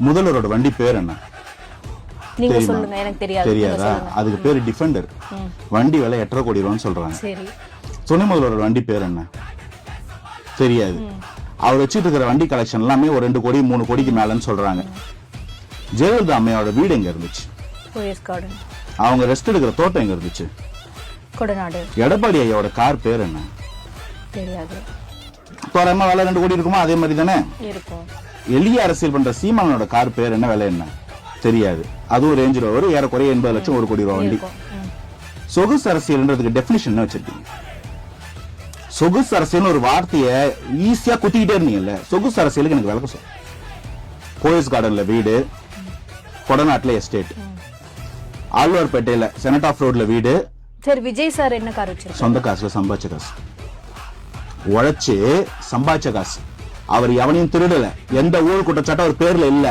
முதல்வரோட வண்டி பேர் என்ன? நீங்க சொல்லுங்க, எனக்கு தெரியாது. தெரியாதா? அதுக்கு பேரு டிஃபெண்டர். வண்டி விலை 8.5 கோடி ரூபான்னு சொல்றாங்க. சரி. துணை முதல்வரோட வண்டி பேர் என்ன? தெரியாது. அவர் வச்சுட்டு இருக்கிற வண்டி கலெக்ஷன் எல்லாமே ஒரு 2 கோடி 3 கோடிக்கு மேலன்னு சொல்றாங்க. ஜெயலலிதா அம்மையோட வீடு எங்க இருந்துச்சு? போயஸ் கார்டன். அவங்க ரெஸ்ட் எடுக்கிற தோட்டம் எங்க இருந்துச்சு? கொடநாடு. எடப்பாடி ஐயாவோட கார் பேர் என்ன? தெரியாது. தோராயமா விலை 2 கோடி இருக்குமா? அதே மாதிரி தானே இருக்கும். எளிய அரசியல் பண்ற சீமானோட கார் பேர் என்ன? விலை என்ன? தெரியாது. அதுவும் ரேஞ்ச் ரோவர், ஏறக்குறைய 80 லட்சம் 1 கோடி ரூபாய் வண்டி. சொகுசு அரசியல்ன்றதுக்கு டெபினிஷன் என்ன வச்சிருக்கீங்க? சொகுசு அரசியல் ஒரு வார்த்தையை ஈஸியா குத்திக்கிட்டே இருந்தீங்கல்ல, சொகுசு அரசியலுக்கு எனக்கு விளக்கம் சொல்ல. போயஸ் கார்டன்ல வீடு, கொடநாட்டுல எஸ்டேட், ஆழ்வார்பேட்டையில செனட் ஆஃப் ரோட்ல வீடு. சரி, விஜய் சார் என்ன கார் வச்சிருக்காரு? சொந்த காசுல சம்பாதிச்ச காசு, உழைச்சு சம்பாதிச்ச காசு. அவர் எவனையும் திருடல, எந்த ஊழல் குற்றச்சாட்டும் அவர் பேர்ல இல்ல.